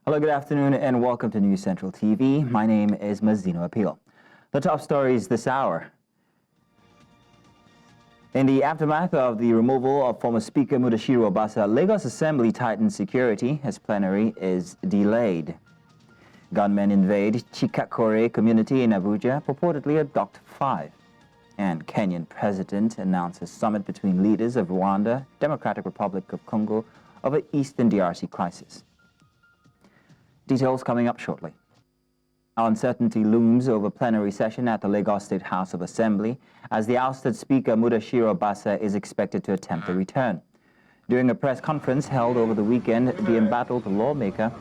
Hello, good afternoon, and welcome to News Central TV. My name is Mazino Appeal. The top stories this hour. In the aftermath of the removal of former Speaker Mudashir Obasa, Lagos Assembly tightens security as plenary is delayed. Gunmen invade Chikakore community in Abuja, purportedly abduct 5. And Kenyan president announces summit between leaders of Rwanda, Democratic Republic of Congo over Eastern DRC crisis. Details coming up shortly. Uncertainty looms over plenary session at the Lagos State House of Assembly as the ousted Speaker Mudashir Obasa is expected to attempt a return. During a press conference held over the weekend, the embattled lawmaker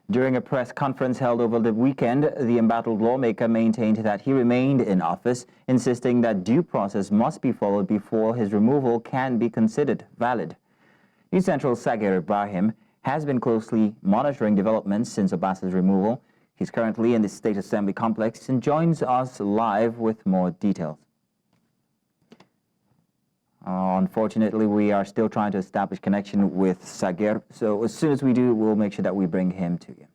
During a press conference held over the weekend, the embattled lawmaker maintained that he remained in office, insisting that due process must be followed before his removal can be considered valid. News Central's Sagir Ibrahim has been closely monitoring developments since Obasa's removal. He's currently in the State Assembly complex and joins us live with more details. Unfortunately, we are still trying to establish connection with Sagir, so as soon as we do, we'll make sure that we bring him to you.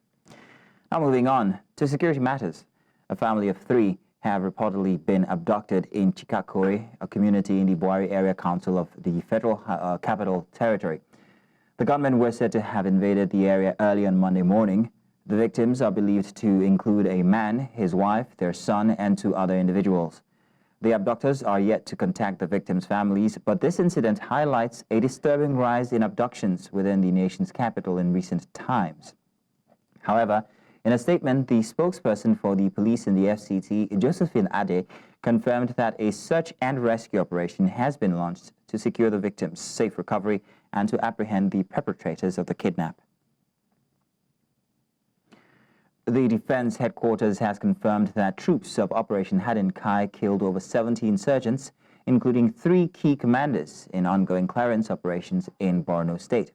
Now moving on to security matters. A family of 3 have reportedly been abducted in Chikakore, a community in the Bwari Area Council of the Federal Capital Territory. The gunmen were said to have invaded the area early on Monday morning. The victims are believed to include a man, his wife, their son, and 2 other individuals. The abductors are yet to contact the victims' families, but this incident highlights a disturbing rise in abductions within the nation's capital in recent times. However, in a statement, the spokesperson for the police in the FCT, Josephine Adeh, confirmed that a search and rescue operation has been launched to secure the victims' safe recovery and to apprehend the perpetrators of the kidnap. The Defense Headquarters has confirmed that troops of Operation Hadinkai killed over 70 insurgents, including 3 key commanders in ongoing clearance operations in Borno State.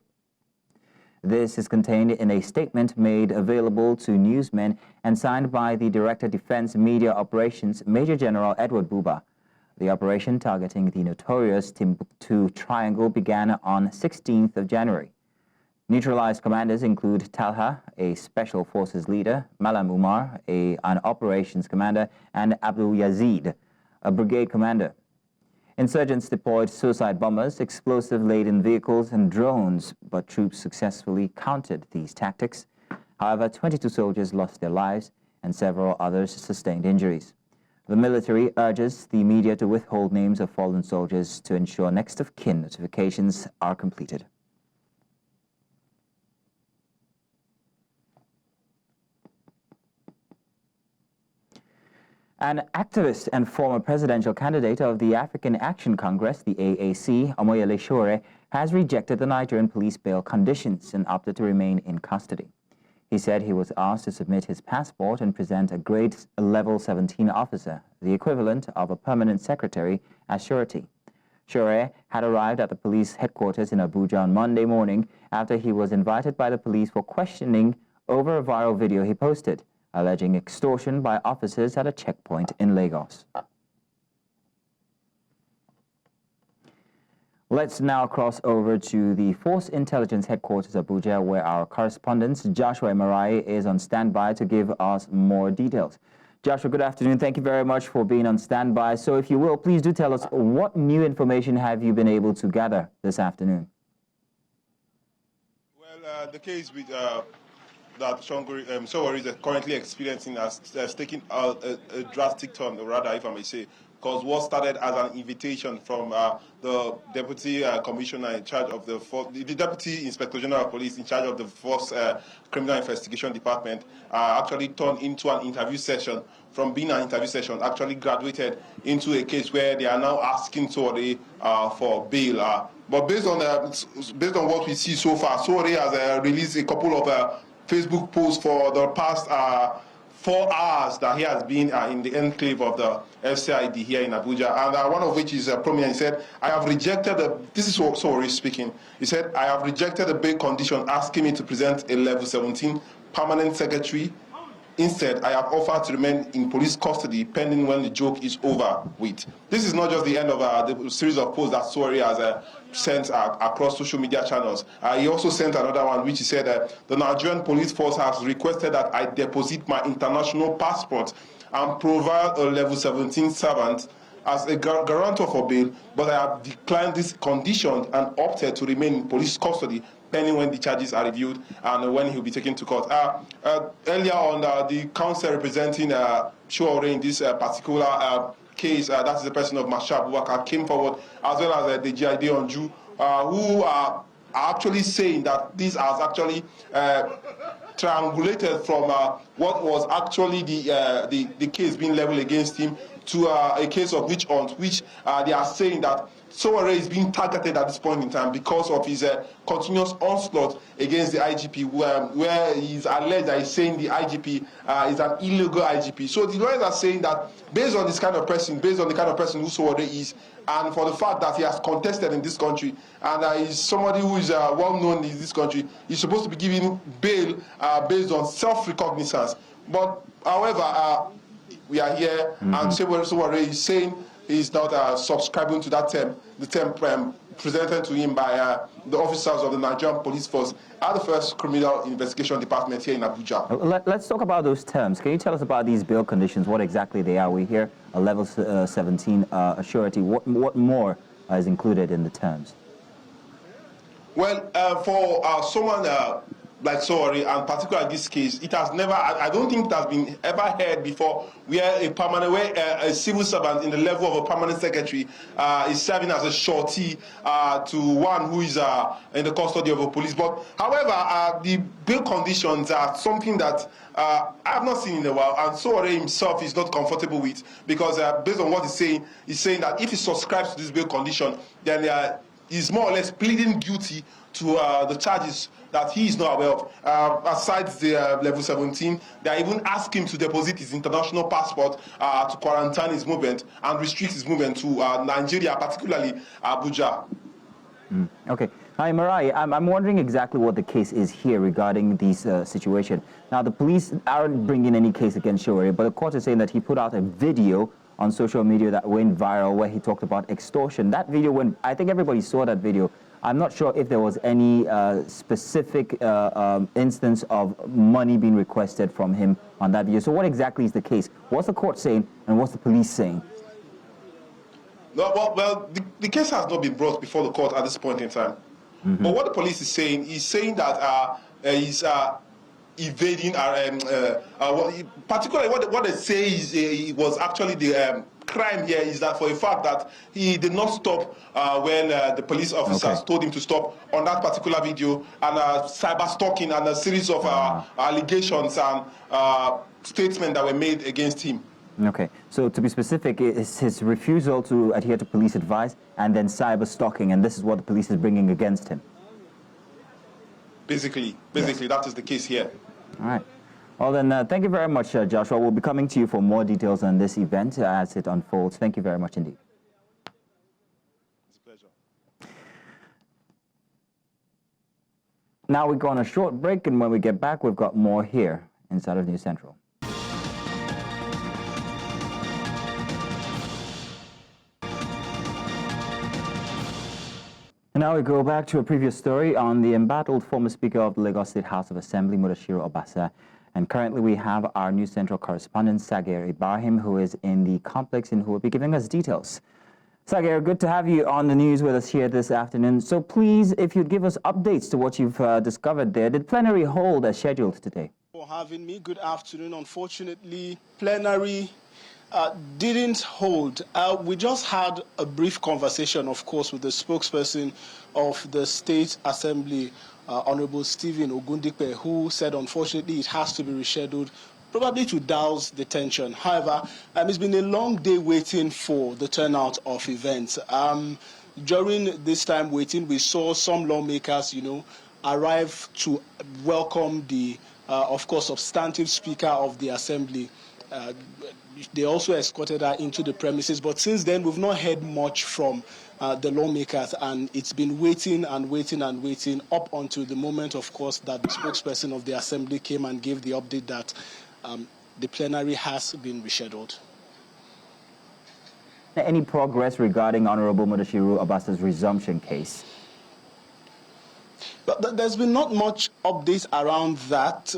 This is contained in a statement made available to newsmen and signed by the Director Defense Media Operations, Major General Edward Buba. The operation targeting the notorious Timbuktu Triangle began on 16th of January. Neutralized commanders include Talha, a special forces leader, Malam Umar, an operations commander, and Abdul Yazid, a brigade commander. Insurgents deployed suicide bombers, explosive-laden vehicles, and drones, but troops successfully countered these tactics. However, 22 soldiers lost their lives, and several others sustained injuries. The military urges the media to withhold names of fallen soldiers to ensure next-of-kin notifications are completed. An activist and former presidential candidate of the African Action Congress, the AAC, Omoyele Sowore, has rejected the Nigerian police bail conditions and opted to remain in custody. He said he was asked to submit his passport and present a grade level 17 officer, the equivalent of a permanent secretary, as surety. Sowore had arrived at the police headquarters in Abuja on Monday morning after he was invited by the police for questioning over a viral video he posted, alleging extortion by officers at a checkpoint in Lagos. Let's now cross over to the Force Intelligence Headquarters, Abuja, where our correspondent Joshua Marai is on standby to give us more details. Joshua, good afternoon. Thank you very much for being on standby. So if you will, please do tell us, what new information have you been able to gather this afternoon? Well, the case with that Sowore is currently experiencing has taken a drastic turn, rather, if I may say, because what started as an invitation from the Deputy Commissioner in charge of the Deputy Inspector General of Police in charge of the Force Criminal Investigation Department actually turned into an interview session. From being an interview session, actually graduated into a case where they are now asking Sowore for bail. But based on what we see so far, Sowore has released a couple of Facebook posts for the past 4 hours that he has been in the enclave of the FCID here in Abuja, and one of which is prominent. He said, I have rejected this is Sowore speaking. He said, I have rejected the bail condition asking me to present a level 17 permanent secretary. Instead, I have offered to remain in police custody pending when the joke is over with. This is not just the end of the series of posts that Sowore has sent across social media channels. He also sent another one which he said, the Nigerian police force has requested that I deposit my international passport and provide a level 17 servant as a guarantor for bail, but I have declined this condition and opted to remain in police custody pending when the charges are reviewed and when he'll be taken to court. Earlier on, the counsel representing Sowore in this particular case, that is the person of Masha Abubakar, came forward, as well as the GID Onju, who are actually saying that this has actually triangulated from what was actually the case being leveled against him to a case of witch hunt, which they are saying that Sowore is being targeted at this point in time because of his continuous onslaught against the IGP, where he's alleged that he's saying the IGP is an illegal IGP. So the lawyers are saying that based on this kind of person, based on the kind of person who Sowore is, and for the fact that he has contested in this country, and is somebody who is well known in this country, he's supposed to be given bail based on self-recognizance. But however, we are here, and Sowore is saying he's not subscribing to that term, the term presented to him by the officers of the Nigerian Police Force at the First Criminal Investigation Department here in Abuja. Let's talk about those terms. Can you tell us about these bail conditions, what exactly they are? We hear a level 17 surety. What more is included in the terms? Well, for someone like Sowore, and particularly in this case, it has never, I don't think it has been ever heard before where a civil servant in the level of a permanent secretary is serving as a shorty to one who is in the custody of a police. But however, the bail conditions are something that I have not seen in a while, and Sowore himself is not comfortable with, because based on what he's saying that if he subscribes to this bail condition, then he's more or less pleading guilty to the charges that he is not aware of. Aside the level 17, they even asked him to deposit his international passport to quarantine his movement and restrict his movement to Nigeria, particularly Abuja. Okay. Hi, Marai. I'm wondering exactly what the case is here regarding this situation. Now, the police aren't bringing any case against Sowore, but the court is saying that he put out a video on social media that went viral where he talked about extortion. That video went, I think everybody saw that video. I'm not sure if there was any specific instance of money being requested from him on that video. So what exactly is the case? What's the court saying and what's the police saying? Well, the case has not been brought before the court at this point in time. But what the police is saying that he's evading, particularly what they say is it was actually the crime here is that for a fact that he did not stop when the police officers told him to stop on that particular video, and cyber stalking and a series of allegations and statements that were made against him. Okay, so to be specific, it's his refusal to adhere to police advice and then cyber stalking, and this is what the police is bringing against him. Basically, yes. That is the case here. All right. Well then, thank you very much, Joshua. We'll be coming to you for more details on this event as it unfolds. Thank you very much indeed. It's a pleasure. Now we go on a short break, and when we get back, we've got more here inside of News Central. And now we go back to a previous story on the embattled former Speaker of the Lagos State House of Assembly, Mudashir Obasa. And currently we have our News Central correspondent, Sagir Ibrahim, who is in the complex and who will be giving us details. Sagir, good to have you on the news with us here this afternoon. So please, if you'd give us updates to what you've discovered there. Did plenary hold as scheduled today? For having me. Good afternoon. Unfortunately, plenary didn't hold. We just had a brief conversation, of course, with the spokesperson of the State Assembly, Honorable Stephen Ogundipe, who said, unfortunately, it has to be rescheduled, probably to douse the tension. However, it's been a long day waiting for the turnout of events. During this time waiting, we saw some lawmakers, arrive to welcome the of course, substantive Speaker of the Assembly. They also escorted her into the premises, but since then we've not heard much from the lawmakers, and it's been waiting and waiting and waiting up until the moment, of course, that the spokesperson of the Assembly came and gave the update that the plenary has been rescheduled. Any progress regarding Honorable Mudashir Obasa's resumption case? But there's been not much updates around that.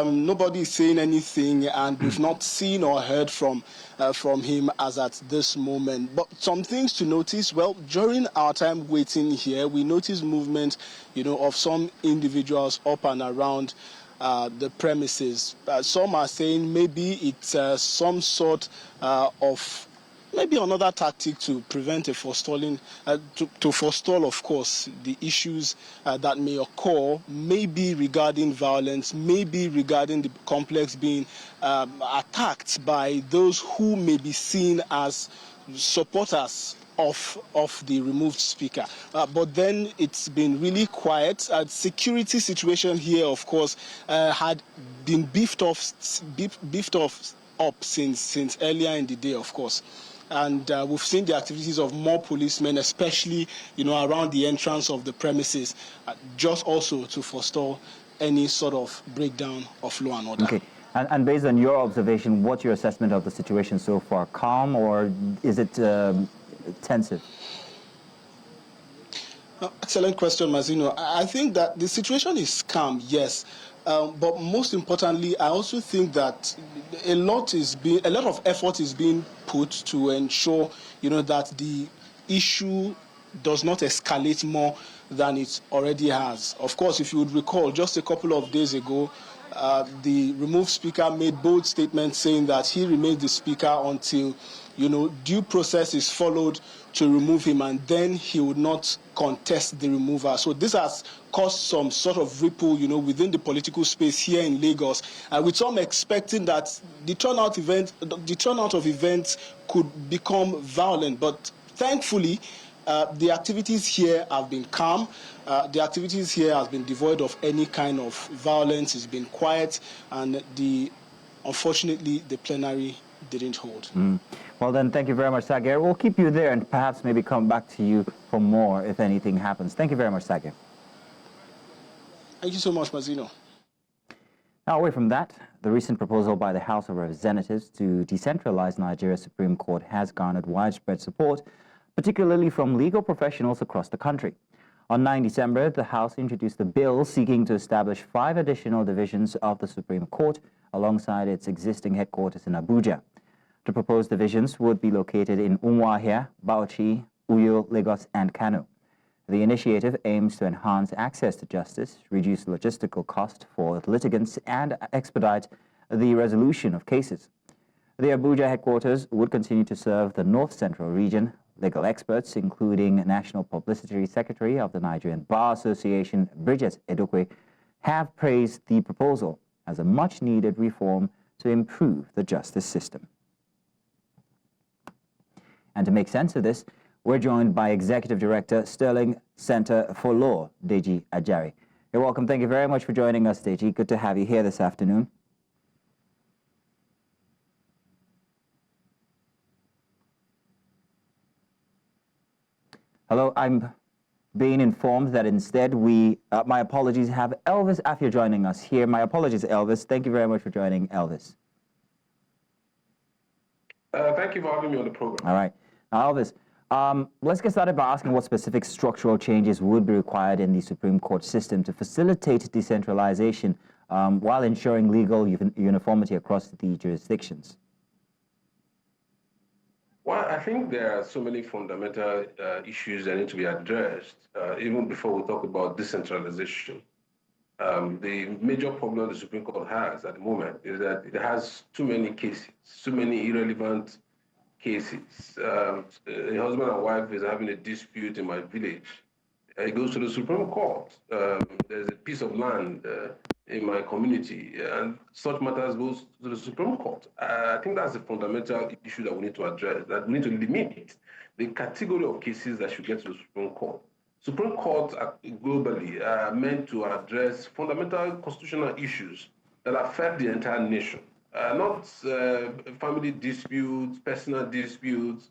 Nobody is saying anything, and we've not seen or heard from him as at this moment. But some things to notice. Well, during our time waiting here, we noticed movement, of some individuals up and around the premises. Some are saying maybe it's some sort of maybe another tactic to prevent a forestalling, to forestall, of course, the issues that may occur, maybe regarding violence, maybe regarding the complex being attacked by those who may be seen as supporters of the removed speaker. But then it's been really quiet. Security situation here, of course, had been beefed up since earlier in the day, of course. And we've seen the activities of more policemen, especially, around the entrance of the premises, just also to forestall any sort of breakdown of law and order. Okay. And based on your observation, what's your assessment of the situation so far? Calm, or is it tensive? Excellent question, Mazino. I think that the situation is calm, yes. But most importantly, I also think that a lot of effort is being put to ensure, that the issue does not escalate more than it already has. Of course, if you would recall, just a couple of days ago, the removed speaker made bold statements saying that he remains the speaker until, due process is followed to remove him, and then he would not contest the removal. So this has caused some sort of ripple, within the political space here in Lagos, with some expecting that the turnout of events could become violent. But thankfully, the activities here have been calm. The activities here have been devoid of any kind of violence. It's been quiet, and unfortunately, the plenary didn't hold. Well then, thank you very much, Sagir. We'll keep you there and perhaps maybe come back to you for more if anything happens. Thank you very much, Sagir. Thank you so much, Mazino. Now, away from that, the recent proposal by the House of Representatives to decentralize Nigeria's Supreme Court has garnered widespread support, particularly from legal professionals across the country. On 9 December, the House introduced a bill seeking to establish 5 additional divisions of the Supreme Court alongside its existing headquarters in Abuja. The proposed divisions would be located in Umuahia, Bauchi, Uyo, Lagos, and Kano. The initiative aims to enhance access to justice, reduce logistical cost for litigants, and expedite the resolution of cases. The Abuja headquarters would continue to serve the North Central region. Legal experts, including National Publicity Secretary of the Nigerian Bar Association, Bridget Edokwe, have praised the proposal as a much-needed reform to improve the justice system. And to make sense of this, we're joined by Executive Director, Sterling Center for Law, Deji Ajari. You're welcome. Thank you very much for joining us, Deji. Good to have you here this afternoon. Hello, I'm being informed that instead my apologies, have Elvis Afe joining us here. My apologies, Elvis. Thank you very much for joining, Elvis. Thank you for having me on the program. All right. Now, Elvis, let's get started by asking what specific structural changes would be required in the Supreme Court system to facilitate decentralization while ensuring legal uniformity across the jurisdictions. Well, I think there are so many fundamental issues that need to be addressed, even before we talk about decentralization. The major problem the Supreme Court has at the moment is that it has too many cases, too many irrelevant cases. A husband and wife is having a dispute in my village. It goes to the Supreme Court. There's a piece of land in my community, and such matters goes to the Supreme Court. I think that's a fundamental issue that we need to address, that we need to limit the category of cases that should get to the Supreme Court. Supreme Courts globally are meant to address fundamental constitutional issues that affect the entire nation, not family disputes, personal disputes.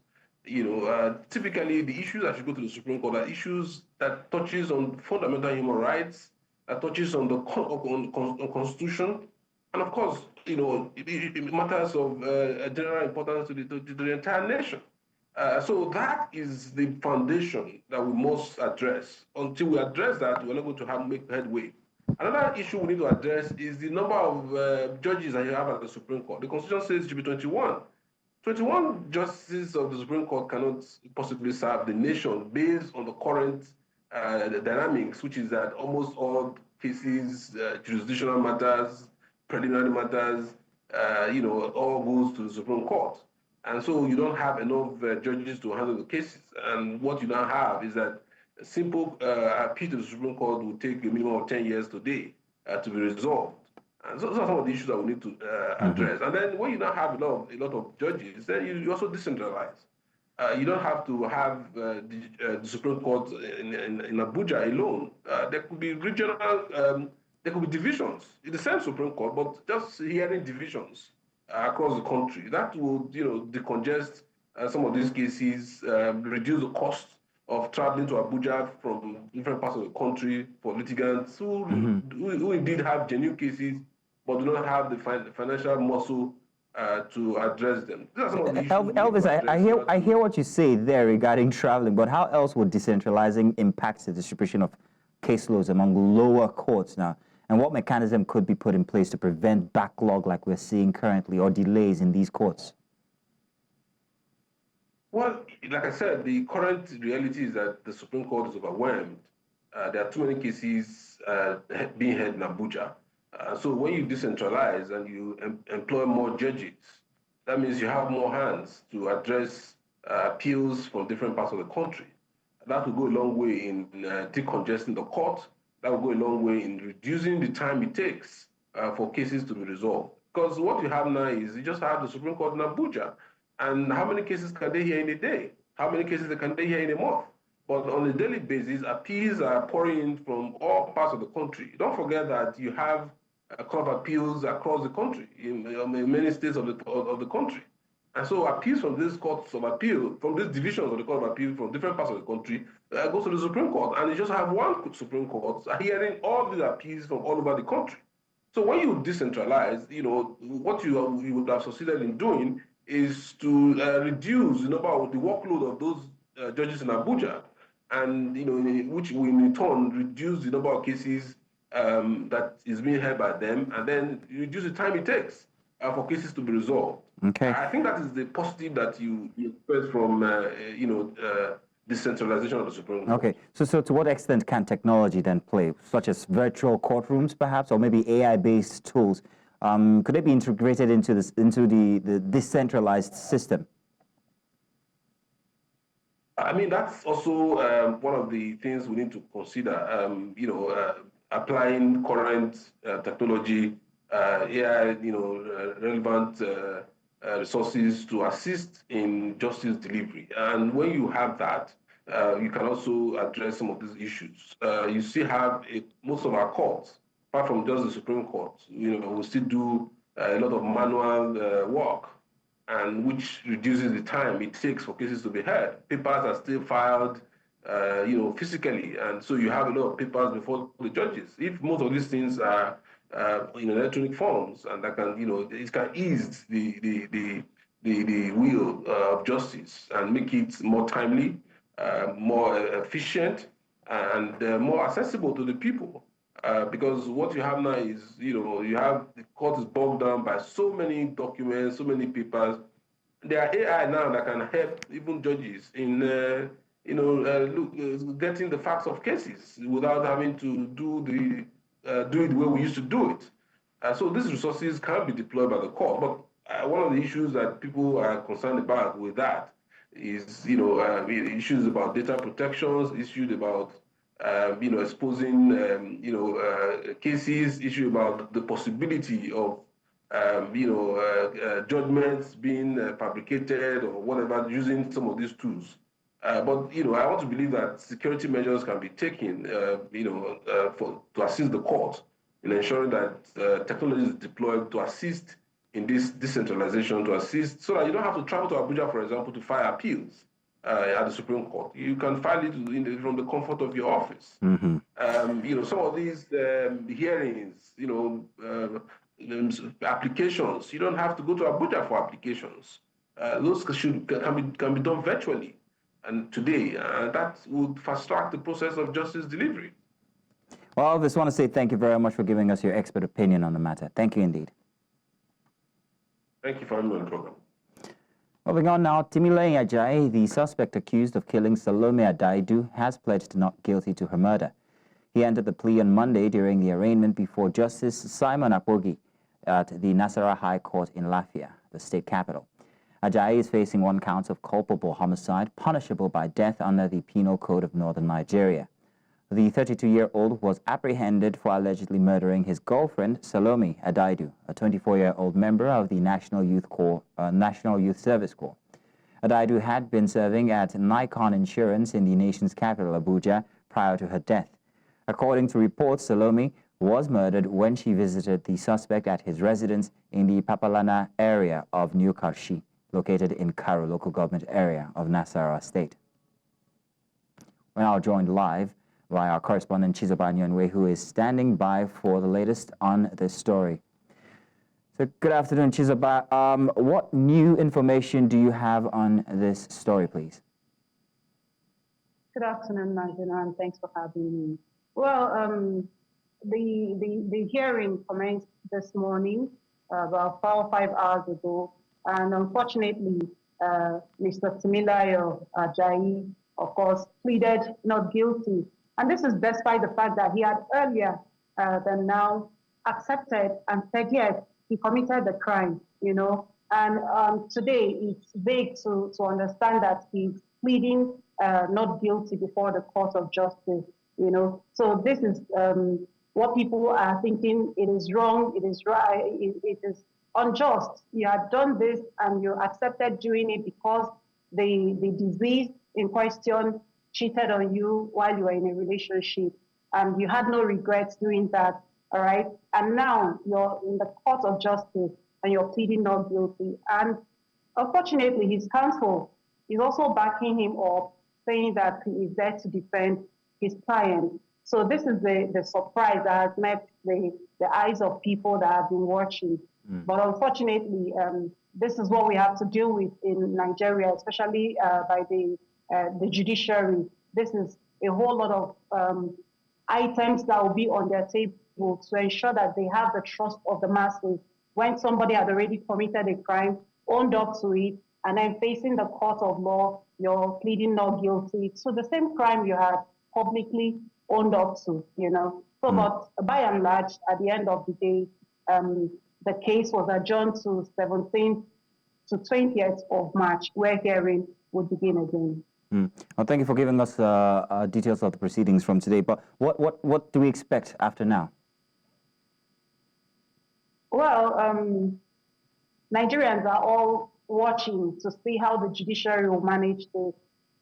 Typically the issues that should go to the Supreme Court are issues that touches on fundamental human rights, that touches on the on Constitution, and of course, it matters of general importance to the entire nation. So that is the foundation that we must address. Until we address that, we're not going to make headway. Another issue we need to address is the number of judges that you have at the Supreme Court. The Constitution says it should be 21. 21 justices of the Supreme Court cannot possibly serve the nation based on the current dynamics, which is that almost all cases, jurisdictional matters, preliminary matters, all goes to the Supreme Court. And so you don't have enough judges to handle the cases. And what you now have is that a simple appeal to the Supreme Court will take a minimum of 10 years today to be resolved. And so those are some of the issues that we need to address. And then when you now have a lot of judges, then you also decentralize. You don't have to have the Supreme Court in Abuja alone. There could be regional, there could be divisions in the same Supreme Court, but just hearing divisions across the country. That will, decongest some of these cases, reduce the cost of traveling to Abuja from different parts of the country for litigants who indeed have genuine cases, but do not have the financial muscle to address them. Elvis, I hear what you say there regarding traveling, but how else would decentralizing impact the distribution of caseloads among lower courts now? And what mechanism could be put in place to prevent backlog like we're seeing currently or delays in these courts? Well, like I said, the current reality is that the Supreme Court is overwhelmed. There are too many cases being heard in Abuja. So when you decentralize and you employ more judges, that means you have more hands to address appeals from different parts of the country. That will go a long way in decongesting the court. That will go a long way in reducing the time it takes for cases to be resolved. Because what you have now is you just have the Supreme Court in Abuja. And how many cases can they hear in a day? How many cases can they hear in a month? But on a daily basis, appeals are pouring in from all parts of the country. Don't forget that you have a court of appeals across the country, in many states of the country. And so appeals from these courts of appeal, from these divisions of the court of appeal from different parts of the country, goes to the Supreme Court. And you just have one Supreme Court hearing all these appeals from all over the country. So when you decentralize, what you would have succeeded in doing is to reduce the workload of those judges in Abuja, and which will in turn reduce the number of cases that is being heard by them, and then reduce the time it takes for cases to be resolved. Okay. I think that is the positive that you expect from decentralization of the Supreme Court. Okay. So to what extent can technology then play, such as virtual courtrooms, perhaps, or maybe AI-based tools? Could they be integrated into the decentralized system? I mean, that's also one of the things we need to consider. Applying current technology, AI, relevant resources to assist in justice delivery. And when you have that, you can also address some of these issues. You still have most of our courts, apart from just the Supreme Court, we still do a lot of manual work, and which reduces the time it takes for cases to be heard. Papers are still filed, physically, and so you have a lot of papers before the judges. If most of these things are in electronic forms, and that can, it can ease the wheel of justice and make it more timely, more efficient, and more accessible to the people. Because what you have now is, you have the court is bogged down by so many documents, so many papers. There are AI now that can help even judges in, getting the facts of cases without having to do it the way we used to do it. So these resources can be deployed by the court. But one of the issues that people are concerned about with that is, issues about data protections, issues about exposing, cases, issue about the possibility of, judgments being fabricated or whatever using some of these tools. But I want to believe that security measures can be taken, to assist the court in ensuring that technology is deployed to assist in this decentralization, to assist so that you don't have to travel to Abuja, for example, to file appeals at the Supreme Court. You can file it from the comfort of your office. Mm-hmm. Some of these hearings, applications, you don't have to go to Abuja for applications. Those can be done virtually. And today, that would fast track the process of justice delivery. Well, I just want to say thank you very much for giving us your expert opinion on the matter. Thank you indeed. Thank you for having me on the program. Moving on now, Timileyin Ajayi, the suspect accused of killing Salome Adaidu, has pledged not guilty to her murder. He entered the plea on Monday during the arraignment before Justice Simon Akpogi at the Nasarawa High Court in Lafia, the state capital. Ajayi is facing 1 count of culpable homicide, punishable by death under the Penal Code of Northern Nigeria. The 32-year-old was apprehended for allegedly murdering his girlfriend, Salome Adaidu, a 24-year-old member of the National Youth Service Corps. Adaidu had been serving at Nikon Insurance in the nation's capital, Abuja, prior to her death. According to reports, Salome was murdered when she visited the suspect at his residence in the Papalana area of New Karshi, located in Karo local government area of Nasarawa State. We're now joined live by our correspondent Chizoba Nyonwe, who is standing by for the latest on this story. So good afternoon, Chizoba. What new information do you have on this story, please? Good afternoon, Nigel, and thanks for having me. Well, the hearing commenced this morning, about 4 or 5 hours ago, and unfortunately, Mr. Timileyin Ajayi, of course, pleaded not guilty. And this is despite the fact that he had earlier than now accepted and said, yes, he committed the crime, And today it's vague to understand that he's pleading not guilty before the court of justice, So this is what people are thinking. It is wrong, it is right, it is unjust. You had done this and you accepted doing it because the disease in question cheated on you while you were in a relationship, and you had no regrets doing that, all right? And now you're in the court of justice and you're pleading not guilty. And unfortunately, his counsel is also backing him up, saying that he is there to defend his client. So this is the surprise that has met the eyes of people that have been watching. But unfortunately, this is what we have to deal with in Nigeria, especially by the judiciary. This is a whole lot of items that will be on their table to ensure that they have the trust of the masses. When somebody had already committed a crime, owned up to it, and then facing the court of law, you're pleading not guilty to the same crime you had publicly owned up to, So, but by and large, at the end of the day, the case was adjourned to 17th to 20th of March, where hearing would begin again. Well, thank you for giving us details of the proceedings from today. But what do we expect after now? Well, Nigerians are all watching to see how the judiciary will manage this,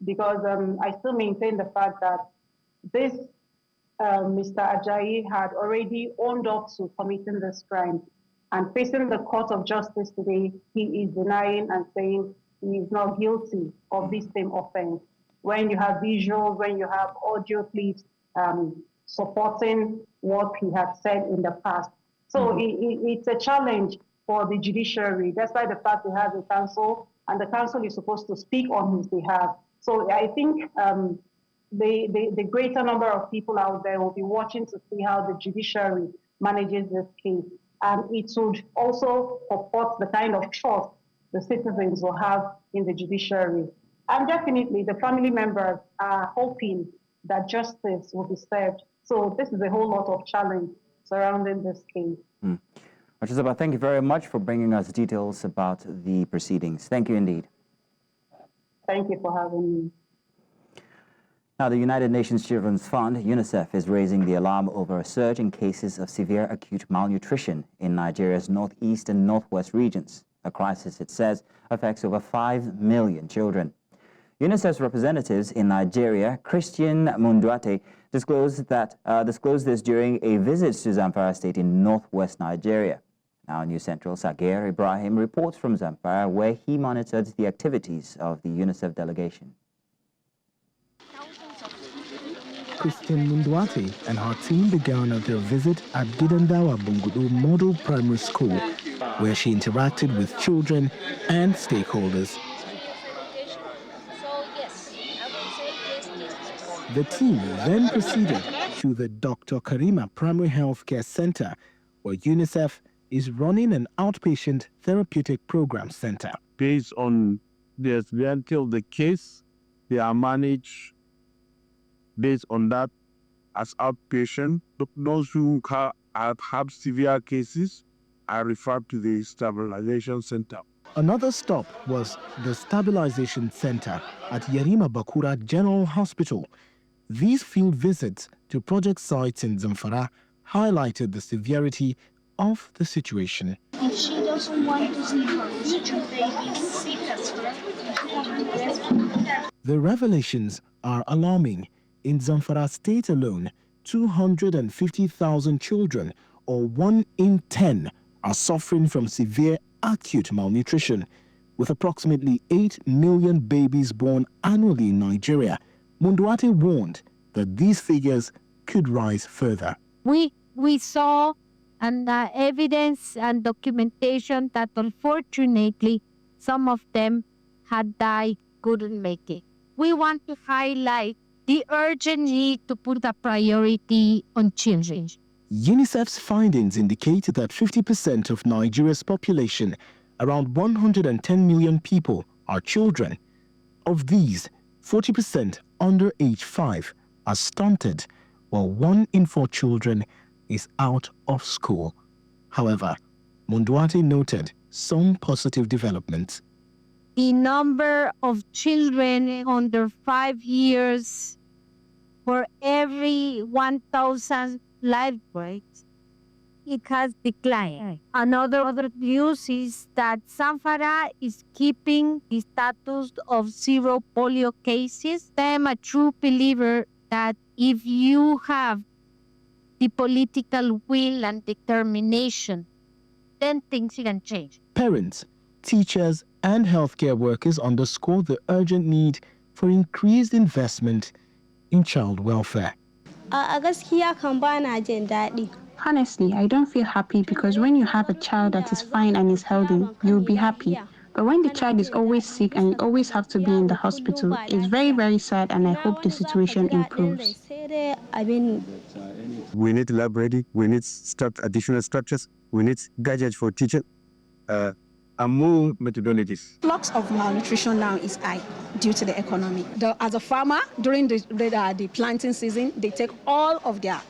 because I still maintain the fact that this Mr. Ajayi had already owned up to committing this crime, and facing the court of justice today, he is denying and saying he is not guilty of this same offense. When you have visuals, when you have audio clips supporting what he had said in the past. So it's a challenge for the judiciary, despite the fact he has a counsel, and the counsel is supposed to speak on his behalf. So I think the greater number of people out there will be watching to see how the judiciary manages this case. And it would also support the kind of trust the citizens will have in the judiciary. And definitely the family members are hoping that justice will be served. So this is a whole lot of challenge surrounding this case. Chizoba, thank you very much for bringing us details about the proceedings. Thank you indeed. Thank you for having me. Now, the United Nations Children's Fund, UNICEF, is raising the alarm over a surge in cases of severe acute malnutrition in Nigeria's northeast and northwest regions. A crisis, it says, affects over 5 million children. UNICEF's representatives in Nigeria, Christian Munduate, disclosed this during a visit to Zamfara State in northwest Nigeria. Now, News Central Sagir Ibrahim reports from Zamfara, where he monitored the activities of the UNICEF delegation. Christine Mundwati and her team began their visit at Gidandawa Bungudu Model Primary School, where she interacted with children and stakeholders. The team then proceeded to the Dr. Karima Primary Health Care Center, where UNICEF is running an outpatient therapeutic program center. Based on the severity of the case, they are managed based on that as outpatient. Those who have severe cases are referred to the stabilization center. Another stop was the stabilization center at Yarima Bakura General Hospital. These field visits to project sites in Zamfara highlighted the severity of the situation. If she doesn't want to see her future baby sick as well, the revelations are alarming. In Zamfara State alone, 250,000 children, or 1 in 10, are suffering from severe acute malnutrition, with approximately 8 million babies born annually in Nigeria. Mundwate warned that these figures could rise further. We saw evidence and documentation that unfortunately some of them had died, couldn't make it. We want to highlight the urgent need to put a priority on children. UNICEF's findings indicate that 50% of Nigeria's population, around 110 million people, are children. Of these, 40% under age 5 are stunted, while 1 in 4 children is out of school. However, Mundwate noted some positive developments. The number of children under 5 years for every 1,000 live births, it has declined. Another news is that Zamfara is keeping the status of 0 polio cases. I am a true believer that if you have the political will and determination, then things can change. Parents, teachers, and healthcare workers underscore the urgent need for increased investment in child welfare. Honestly, I don't feel happy because when you have a child that is fine and is healthy, you'll be happy. But when the child is always sick and you always have to be in the hospital, it's very, very sad, and I hope the situation improves. We need library, we need additional structures, we need gadgets for teaching, and more methodologies. Flux of malnutrition now is high due to the economy. As a farmer, during the planting season, they take all of their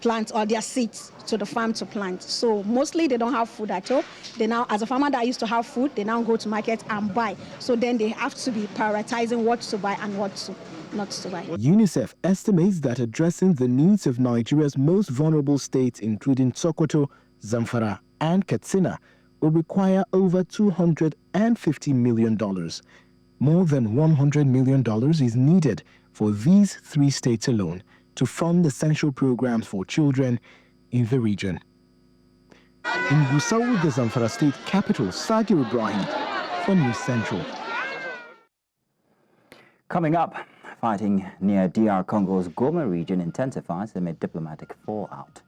plants or their seeds to the farm to plant. So mostly they don't have food at all. They now, as a farmer that used to have food, they now go to market and buy. So then they have to be prioritizing what to buy and what to not to buy. UNICEF estimates that addressing the needs of Nigeria's most vulnerable states, including Sokoto, Zamfara, and Katsina, will require over $250 million. More than $100 million is needed for these 3 states alone to fund essential programs for children in the region. In Gusau, the Zamfara state capital, Sagir Ibrahim for News Central. Coming up, fighting near DR Congo's Goma region intensifies amid diplomatic fallout.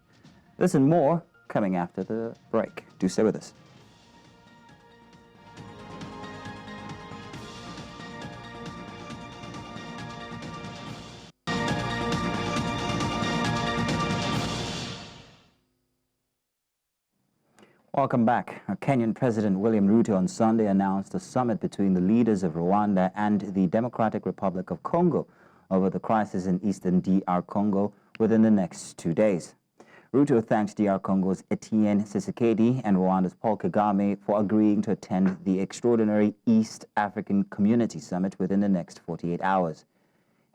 This and more coming after the break. Do stay with us. Welcome back. Kenyan President William Ruto on Sunday announced a summit between the leaders of Rwanda and the Democratic Republic of Congo over the crisis in eastern DR Congo within the next 2 days. Ruto thanked DR Congo's Etienne Tshisekedi and Rwanda's Paul Kagame for agreeing to attend the extraordinary East African Community Summit within the next 48 hours.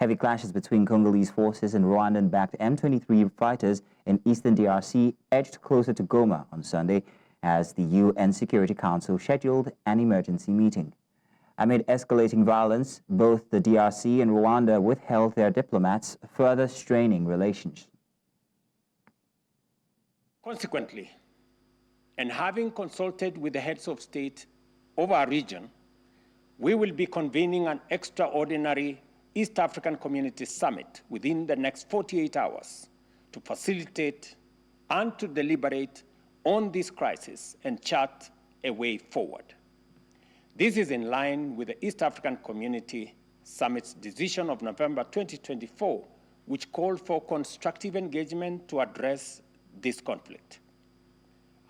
Heavy clashes between Congolese forces and Rwandan-backed M23 fighters in eastern DRC edged closer to Goma on Sunday as the UN Security Council scheduled an emergency meeting. Amid escalating violence, both the DRC and Rwanda withheld their diplomats, further straining relations. Consequently, and having consulted with the heads of state of our region, we will be convening an extraordinary East African Community Summit within the next 48 hours to facilitate and to deliberate on this crisis and chart a way forward. This is in line with the East African Community Summit's decision of November 2024, which called for constructive engagement to address this conflict.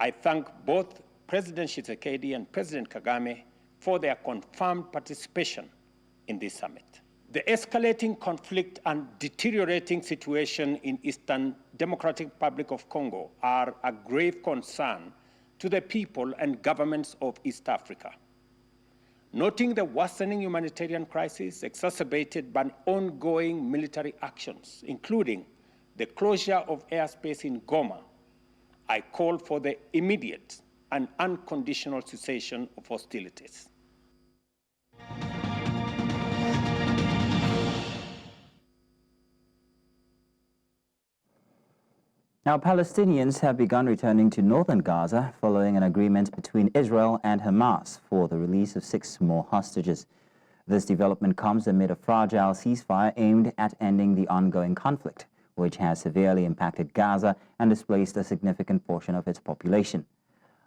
I thank both President Tshisekedi and President Kagame for their confirmed participation in this summit. The escalating conflict and deteriorating situation in Eastern Democratic Republic of Congo are a grave concern to the people and governments of East Africa. Noting the worsening humanitarian crisis exacerbated by ongoing military actions, including the closure of airspace in Goma, I call for the immediate and unconditional cessation of hostilities. Now, Palestinians have begun returning to northern Gaza following an agreement between Israel and Hamas for the release of 6 more hostages. This development comes amid a fragile ceasefire aimed at ending the ongoing conflict, which has severely impacted Gaza and displaced a significant portion of its population.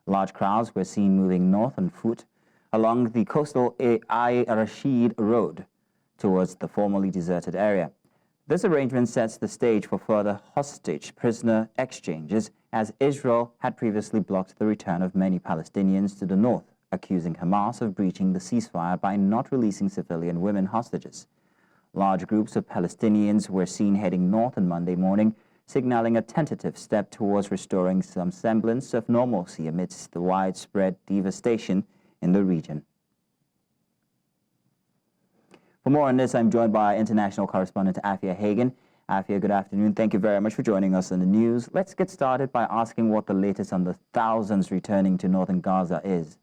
Large crowds were seen moving north on foot along the coastal Rashid Road towards the formerly deserted area. This arrangement sets the stage for further hostage-prisoner exchanges, as Israel had previously blocked the return of many Palestinians to the north, accusing Hamas of breaching the ceasefire by not releasing civilian women hostages. Large groups of Palestinians were seen heading north on Monday morning, signaling a tentative step towards restoring some semblance of normalcy amidst the widespread devastation in the region. For more on this, I'm joined by international correspondent Afe Hagen. Afe, good afternoon. Thank you very much for joining us on the news. Let's get started by asking what the latest on the thousands returning to northern Gaza is.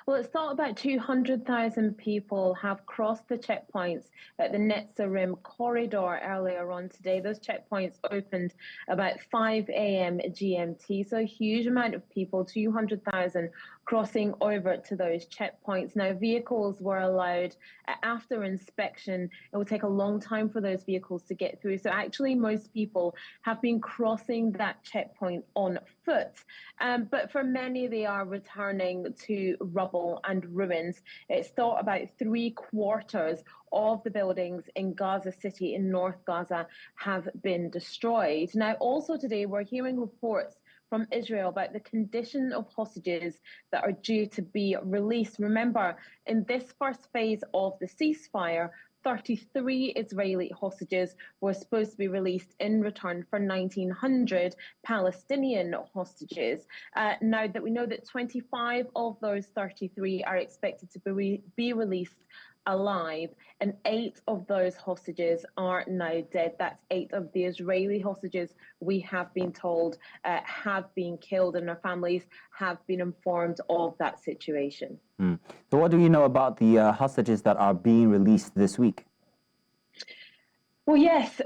Well, it's thought about 200,000 people have crossed the checkpoints at the Netzarim corridor earlier on today. Those checkpoints opened about 5 a.m. GMT, so a huge amount of people, 200,000, crossing over to those checkpoints. Now, vehicles were allowed after inspection. It will take a long time for those vehicles to get through. So actually, most people have been crossing that checkpoint on foot. But for many, they are returning to rubble and ruins. It's thought about 3/4 of the buildings in Gaza City in North Gaza have been destroyed. Now, also today, we're hearing reports from Israel about the condition of hostages that are due to be released. Remember, in this first phase of the ceasefire, 33 Israeli hostages were supposed to be released in return for 1,900 Palestinian hostages. Now that we know that 25 of those 33 are expected to be released alive, and 8 of those hostages are now dead. That's 8 of the Israeli hostages we have been told have been killed, and their families have been informed of that situation. So what do you know about the hostages that are being released this week? Well, yes,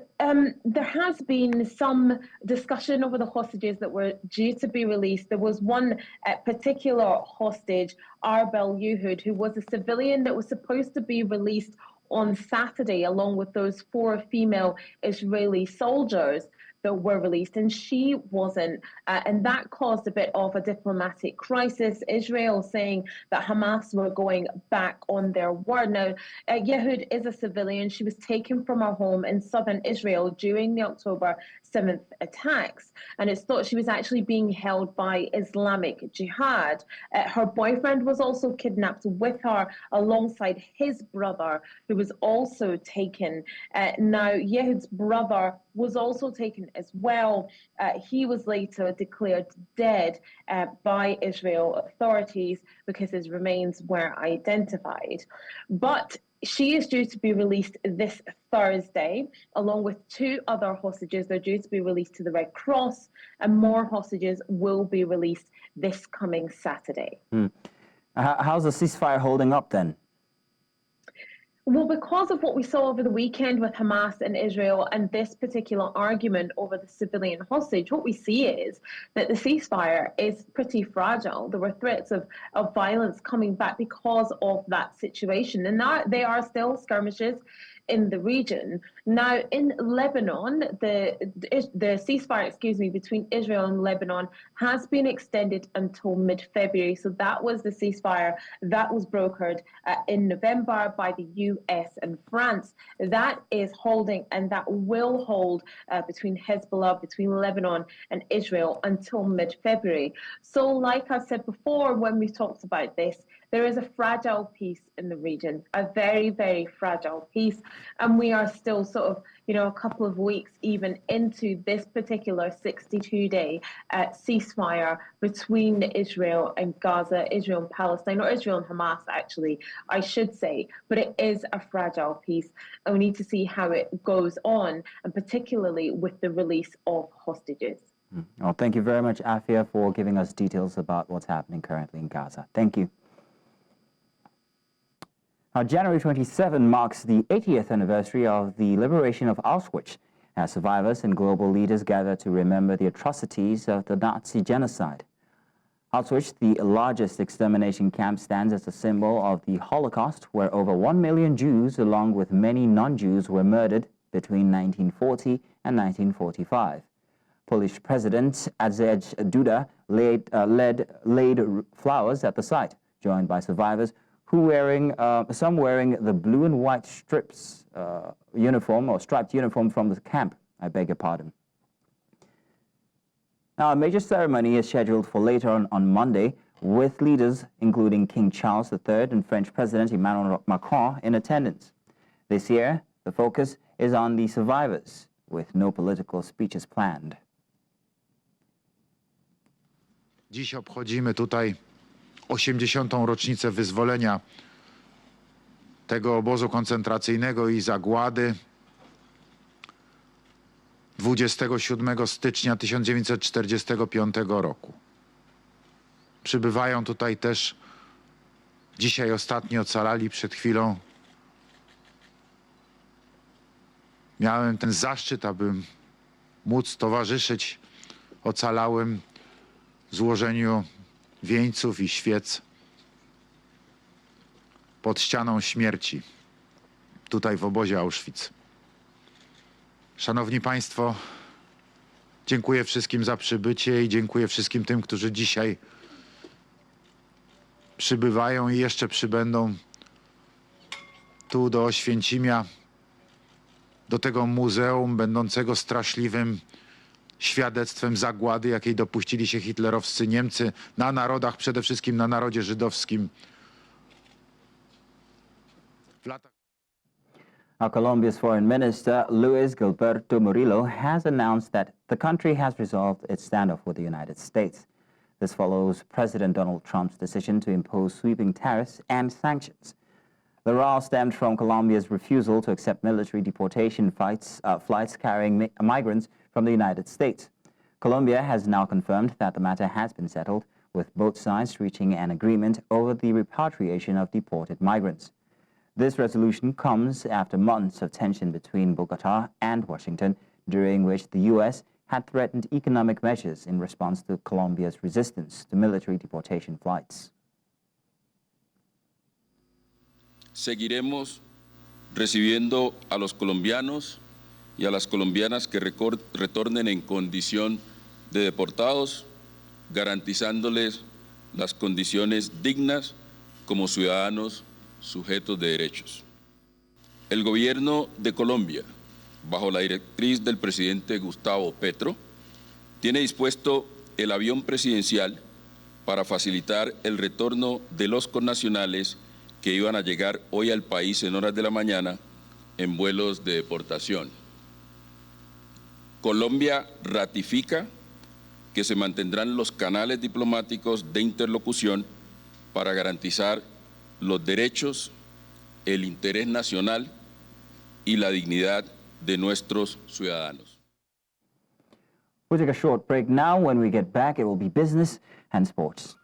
there has been some discussion over the hostages that were due to be released. There was one particular hostage, Arbel Yehud, who was a civilian that was supposed to be released on Saturday, along with those 4 female Israeli soldiers that were released, and she wasn't, and that caused a bit of a diplomatic crisis. Israel saying that Hamas were going back on their word. Now, Yehud is a civilian. She was taken from her home in southern Israel during the October 7th attacks, and it's thought she was actually being held by Islamic Jihad. Her boyfriend was also kidnapped with her alongside his brother, who was also taken. Now, Yehud's brother was also taken as well. He was later declared dead by Israel authorities because his remains were identified. But she is due to be released this Thursday, along with 2 other hostages. They're due to be released to the Red Cross, and more hostages will be released this coming Saturday. How's the ceasefire holding up then? Well, because of what we saw over the weekend with Hamas and Israel and this particular argument over the civilian hostage, what we see is that the ceasefire is pretty fragile. There were threats of violence coming back because of that situation. And now there are still skirmishes in the region. Now, in Lebanon, the ceasefire, between Israel and Lebanon has been extended until mid-February. So that was the ceasefire that was brokered in November by the US and France. That is holding, and that will hold between Hezbollah, between Lebanon and Israel until mid-February. So like I said before, when we talked about this, there is a fragile peace in the region, a very, very fragile peace. And we are still sort of, a couple of weeks even into this particular 62-day ceasefire between Israel and Gaza, Israel and Palestine, or Israel and Hamas, actually, I should say. But it is a fragile peace. And we need to see how it goes on, and particularly with the release of hostages. Well, thank you very much, Afia, for giving us details about what's happening currently in Gaza. Thank you. Now, January 27 marks the 80th anniversary of the liberation of Auschwitz, as survivors and global leaders gather to remember the atrocities of the Nazi genocide. Auschwitz, the largest extermination camp, stands as a symbol of the Holocaust, where over 1 million Jews, along with many non-Jews, were murdered between 1940 and 1945. Polish President Andrzej Duda laid flowers at the site, joined by survivors who some wearing the blue and white striped uniform from the camp. I beg your pardon. Now, a major ceremony is scheduled for later on Monday, with leaders including King Charles III and French President Emmanuel Macron in attendance. This year, the focus is on the survivors, with no political speeches planned. Dziś obchodzimy tutaj 80. rocznicę wyzwolenia tego obozu koncentracyjnego i zagłady 27 stycznia 1945 roku. Przybywają tutaj też dzisiaj ostatni ocalali. Przed chwilą miałem ten zaszczyt, aby móc towarzyszyć ocalałym w złożeniu wieńców i świec pod ścianą śmierci, tutaj w obozie Auschwitz. Szanowni Państwo, dziękuję wszystkim za przybycie i dziękuję wszystkim tym, którzy dzisiaj przybywają i jeszcze przybędą tu do Oświęcimia, do tego muzeum będącego straszliwym świadectwem zagłady, jakiej dopuścili się hitlerowscy Niemcy na narodach, przede wszystkim na narodzie żydowskim. Now, Colombia's Foreign Minister, Luis Gilberto Murillo, has announced that the country has resolved its standoff with the United States. This follows President Donald Trump's decision to impose sweeping tariffs and sanctions. The row stemmed from Colombia's refusal to accept military deportation flights carrying migrants from the United States. Colombia has now confirmed that the matter has been settled, with both sides reaching an agreement over the repatriation of deported migrants. This resolution comes after months of tension between Bogota and Washington, during which the U.S. had threatened economic measures in response to Colombia's resistance to military deportation flights. Seguiremos recibiendo a los colombianos y a las colombianas que retornen en condición de deportados, garantizándoles las condiciones dignas como ciudadanos sujetos de derechos. El gobierno de Colombia, bajo la directriz del presidente Gustavo Petro, tiene dispuesto el avión presidencial para facilitar el retorno de los connacionales que iban a llegar hoy al país en horas de la mañana en vuelos de deportación. Colombia ratifica que se mantendrán los canales diplomáticos de interlocución para garantizar los derechos, el interés nacional y la dignidad de nuestros ciudadanos. We'll take a short break now. When we get back, it will be business and sports.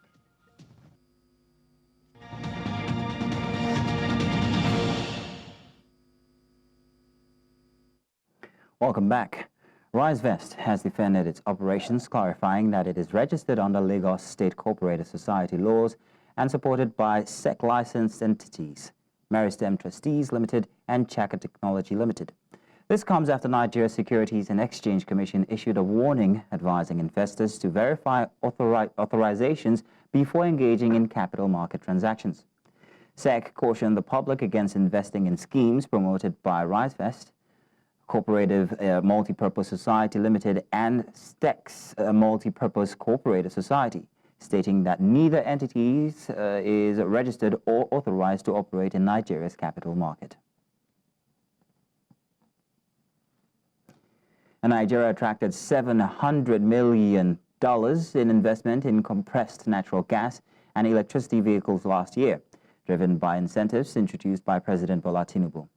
Welcome back. RiseVest has defended its operations, clarifying that it is registered under Lagos State Cooperative Society laws and supported by SEC-licensed entities, Meristem Trustees Limited and Chaka Technology Limited. This comes after Nigeria's Securities and Exchange Commission issued a warning advising investors to verify authorizations before engaging in capital market transactions. SEC cautioned the public against investing in schemes promoted by RiseVest, Cooperative Multipurpose Society Limited, and STEX Multipurpose Cooperative Society, stating that neither entities is registered or authorized to operate in Nigeria's capital market. Nigeria attracted $700 million in investment in compressed natural gas and electricity vehicles last year, driven by incentives introduced by President Bola Tinubu.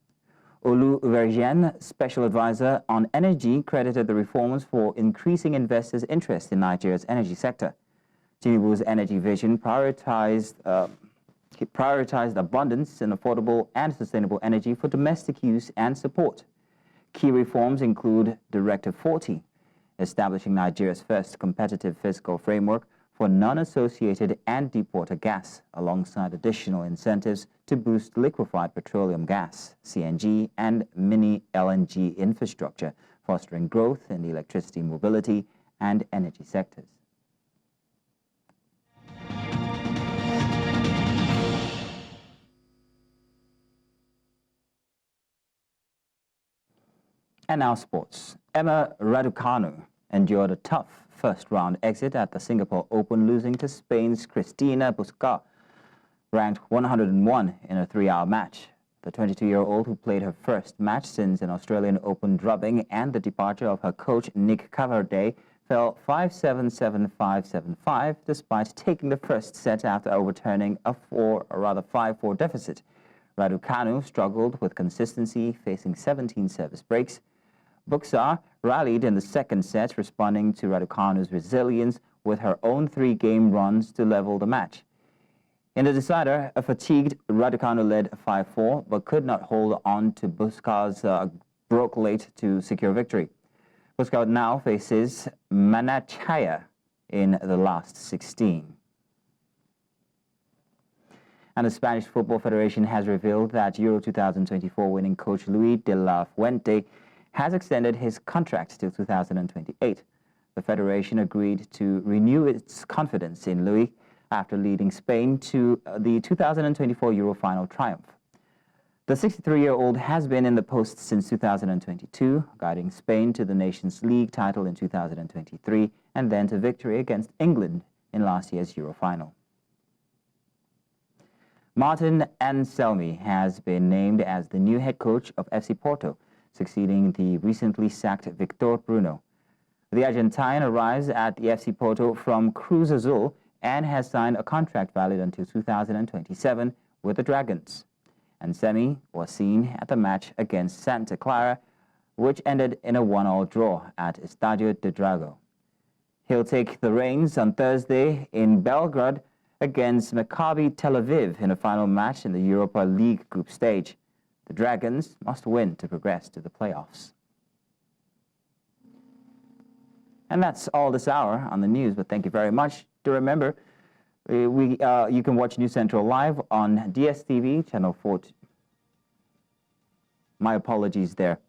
Olu Verjian, Special Advisor on Energy, credited the reforms for increasing investors' interest in Nigeria's energy sector. Tinubu's energy vision prioritized abundance and affordable and sustainable energy for domestic use and support. Key reforms include Directive 40, establishing Nigeria's first competitive fiscal framework for non-associated and deepwater gas, alongside additional incentives to boost liquefied petroleum gas, CNG, and mini LNG infrastructure, fostering growth in the electricity, mobility, and energy sectors. And now sports. Emma Raducanu endured a tough first-round exit at the Singapore Open, losing to Spain's Cristina Busquets, ranked 101 in a 3-hour match. The 22-year-old, who played her first match since an Australian Open drubbing and the departure of her coach Nick Caverde, fell 5-7, 7-5, 7-5, despite taking the first set after overturning a 5-4 deficit. Raducanu struggled with consistency, facing 17 service breaks. Busquets rallied in the second set, responding to Raducanu's resilience with her own 3-game runs to level the match. In the decider, a fatigued Raducanu led 5-4, but could not hold on to Busquets' broke late to secure victory. Busquets now faces Manachaya in the last 16. And the Spanish Football Federation has revealed that Euro 2024 winning coach Luis de la Fuente has extended his contract till 2028. The federation agreed to renew its confidence in Luis after leading Spain to the 2024 Euro final triumph. The 63-year-old has been in the post since 2022, guiding Spain to the Nations League title in 2023 and then to victory against England in last year's Euro final. Martin Anselmi has been named as the new head coach of FC Porto, succeeding the recently sacked Victor Bruno. The Argentine arrives at the FC Porto from Cruz Azul and has signed a contract valid until 2027 with the Dragons. Anselmi was seen at the match against Santa Clara, which ended in a 1-1 draw at Estadio de Dragao. He'll take the reins on Thursday in Belgrade against Maccabi Tel Aviv in a final match in the Europa League group stage. The Dragons must win to progress to the playoffs. And that's all this hour on the news, but thank you very much. Do remember, you can watch News Central live on DSTV, channel 4. My apologies there.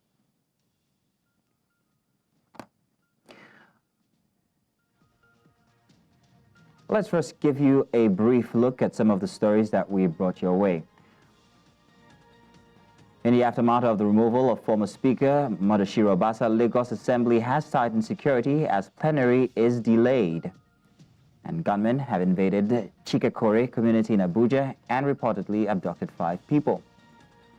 Let's first give you a brief look at some of the stories that we brought your way. In the aftermath of the removal of former Speaker Mudashir Obasa, Lagos Assembly has tightened security as plenary is delayed. And gunmen have invaded Chikakore community in Abuja and reportedly abducted 5 people.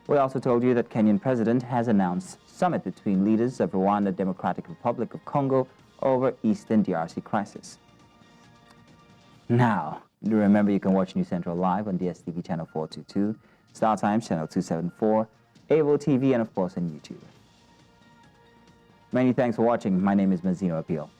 We also told you that Kenyan president has announced summit between leaders of Rwanda Democratic Republic of Congo over Eastern DRC crisis. Now, do remember you can watch News Central live on DSTV channel 422, Star Times channel 274, Avo TV, and of course on YouTube. Many thanks for watching. My name is Mazino Appeal.